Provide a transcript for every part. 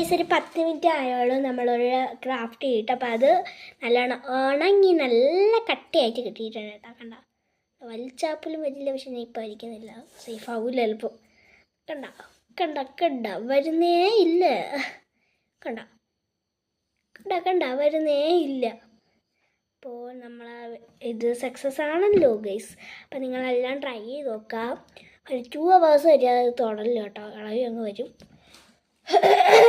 Guys ഒരു 10 minute ആയോളൂ നമ്മളൊരു craft ചെയ്തിട്ട്. അപ്പോൾ അത് നല്ലോണം ഉണങ്ങി നല്ല കട്ടിയായിട്ട് കിട്ടിയിട്ടുണ്ട് കേട്ടോ. കണ്ട വലിച്ചാപ്പിലും വരില്ല, പക്ഷെ ഞാൻ ഇപ്പോൾ വലിക്കുന്നില്ല, സേഫ് ആവില്ല ചിലപ്പോൾ. കണ്ട കണ്ട കണ്ട വരുന്നേ ഇല്ല, കണ്ട കണ്ട കണ്ട വരുന്നേ ഇല്ല. അപ്പോൾ നമ്മൾ ഇത് സക്സസ് ആണല്ലോ ഗൈസ്. അപ്പോൾ നിങ്ങളെല്ലാം ട്രൈ ചെയ്ത് നോക്കാം. ഒരു 2 hours വരെ അത് തുടരില്ല കേട്ടോ, ഇളകി അങ്ങ് വരും.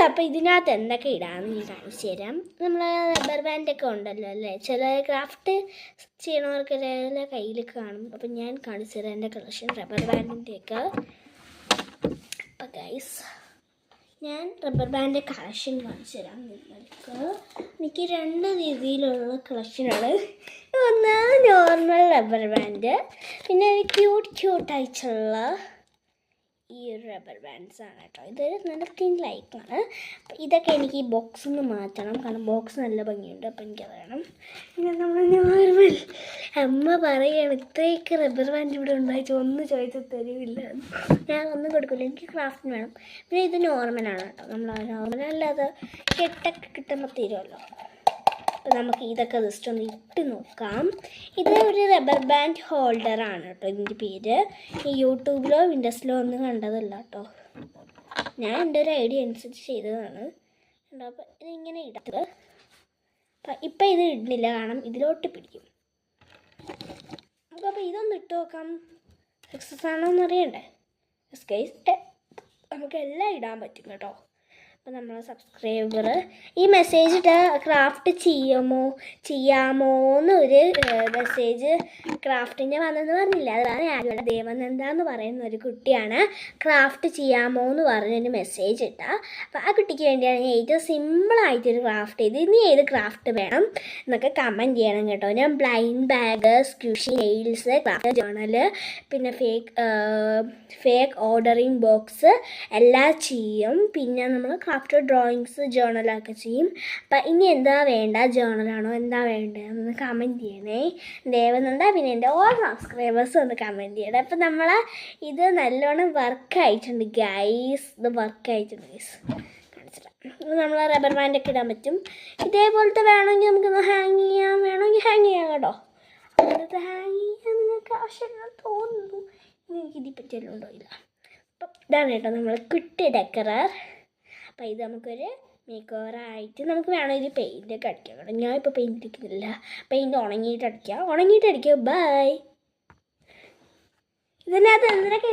അപ്പോൾ ഇതിനകത്ത് എന്തൊക്കെ ഇടാമെന്ന് ഞാൻ കാണിച്ചു തരാം. നമ്മൾ റബ്ബർ ബാൻഡൊക്കെ ഉണ്ടല്ലോ അല്ലേ, ചില ക്രാഫ്റ്റ് ചെയ്യണവർക്ക് കയ്യിൽ കാണും. അപ്പം ഞാൻ കാണിച്ചു തരാം എൻ്റെ കളക്ഷൻ റബ്ബർ ബാൻഡിൻ്റെയൊക്കെ. അപ്പം ഗൈസ് ഞാൻ റബ്ബർ ബാൻഡ് കളക്ഷൻ കാണിച്ചു തരാം നിങ്ങൾക്ക്. എനിക്ക് 2 രീതിയിലുള്ള കളക്ഷനാണ്. ഒന്ന് നോർമൽ റബ്ബർ ബാൻഡ്, പിന്നെ ഒരു ക്യൂട്ടായിട്ടുള്ള ഈ ഒരു റബ്ബർ ബാൻഡ്സ് ആണ് കേട്ടോ. ഇതൊരു നല്ല തിൻ ലൈക്കാണ്. അപ്പം ഇതൊക്കെ എനിക്ക് ഈ ബോക്സിൽ നിന്ന് മാറ്റണം, കാരണം ബോക്സ് നല്ല ഭംഗിയുണ്ട്. അപ്പം എനിക്കത് വേണം. പിന്നെ നമ്മൾ നോർമൽ അമ്മ പറയുകയാണ് ഇത്രയൊക്കെ റബ്ബർ ബാൻഡ് ഇവിടെ ഉണ്ടായിട്ട് ഒന്ന് ചോദിച്ചാൽ തരുമില്ല, ഞാൻ ഒന്നും കൊടുക്കില്ല, എനിക്ക് ക്രാഫ്റ്റിന് വേണം. പിന്നെ ഇത് നോർമലാണ് കേട്ടോ, നമ്മൾ നോർമലല്ലാതെ കെട്ടൊക്കെ കിട്ടുമ്പോൾ തരുമല്ലോ. അപ്പോൾ നമുക്ക് ഇതൊക്കെ ജസ്റ്റ് ഒന്ന് ഇട്ട് നോക്കാം. ഇത് ഒരു റബ്ബർ ബാൻഡ് ഹോൾഡറാണ് കേട്ടോ ഇതിൻ്റെ പേര്. ഈ യൂട്യൂബിലോ വിൻഡോസിലോ ഒന്നും കണ്ടതല്ല കേട്ടോ, ഞാൻ എൻ്റെ ഒരു ഐഡിയ അനുസരിച്ച് ചെയ്തതാണ്. അപ്പോൾ ഇതിങ്ങനെ ഇടത്ത്. അപ്പം ഇപ്പം ഇത് ഇടുന്നില്ല, കാരണം ഇതിലോട്ട് പിടിക്കും. അപ്പോൾ ഇതൊന്ന് ഇട്ട് നോക്കാം, സക്സസ് ആണോ എന്ന് അറിയണ്ടേ. ഗൈസ് നമുക്ക് എല്ലാം ഇടാൻ പറ്റും കേട്ടോ. അപ്പോൾ നമ്മളെ സബ്സ്ക്രൈബർ ഈ മെസ്സേജ് ഇട്ട് ക്രാഫ്റ്റ് ചെയ്യാമോ എന്നൊരു മെസ്സേജ് ക്രാഫ്റ്റിൻ്റെ വന്നെന്ന് പറഞ്ഞില്ല, അതാണ് ഞാനിവിടെ ദേവനന്ദ എന്ന് പറയുന്ന ഒരു കുട്ടിയാണ് ക്രാഫ്റ്റ് ചെയ്യാമോ എന്ന് പറഞ്ഞൊരു മെസ്സേജ് ഇട്ടാൽ. അപ്പോൾ ആ കുട്ടിക്ക് വേണ്ടിയാണ് ഞാൻ ഏറ്റവും സിമ്പിളായിട്ടൊരു ക്രാഫ്റ്റ് ചെയ്ത്. ഇനി ഏത് ക്രാഫ്റ്റ് വേണം എന്നൊക്കെ കമൻറ്റ് ചെയ്യണം കേട്ടോ. ഞാൻ blind bag, squishy nails, craft journal, പിന്നെ ഫേക്ക് ഓർഡറിങ് ബോക്സ് എല്ലാം ചെയ്യും. പിന്നെ നമ്മൾ ക്രാഫ്റ്റ് ഡ്രോയിങ്സ് ജേർണലൊക്കെ ചെയ്യും. അപ്പം ഇനി എന്താ വേണ്ട, ജേർണലാണോ എന്താ വേണ്ടതെന്ന് കമൻറ്റ് ചെയ്യണേ ദേവനന്ദ. പിന്നെ എൻ്റെ ഓൾ സബ്സ്ക്രൈബേഴ്സ് ഒന്ന് കമൻറ്റ് ചെയ്യണം. അപ്പം നമ്മൾ ഇത് നല്ലോണം വർക്കായിട്ടുണ്ട് ഗൈസ്, ഇത് വർക്കായിട്ടുണ്ട് ഗൈസ്, കാണിച്ചിട്ടാണ്. നമ്മൾ റബ്ബർ ബാൻഡൊക്കെ ഇടാൻ പറ്റും. ഇതേപോലത്തെ വേണമെങ്കിൽ നമുക്കൊന്ന് ഹാങ് ചെയ്യാം, വേണമെങ്കിൽ ഹാങ് ചെയ്യാം കേട്ടോ. അങ്ങനത്തെ ഹാങ് ചെയ്യാൻ നിങ്ങൾക്ക് ആവശ്യമില്ല തോന്നുന്നു, എനിക്കിതിൽ പറ്റിയല്ലോ ഉണ്ടോ ഇല്ല. അപ്പം ഇതാണ് കേട്ടോ നമ്മൾ കുട്ടി ഡെക്കറർ. അപ്പോൾ ഇത് നമുക്കൊരു മേക്ക് ഓവറായിട്ട് നമുക്ക് വേണമെങ്കിൽ പെയിൻ്റൊക്കെ അടിക്കാം കേട്ടോ. ഞാൻ ഇപ്പോൾ പെയിൻ്റ് അടിക്കുന്നില്ല, പെയിൻറ്റ് ഉണങ്ങിയിട്ട് അടിക്കുക. ബൈ. ഇതിനകത്ത് എന്തൊക്കെ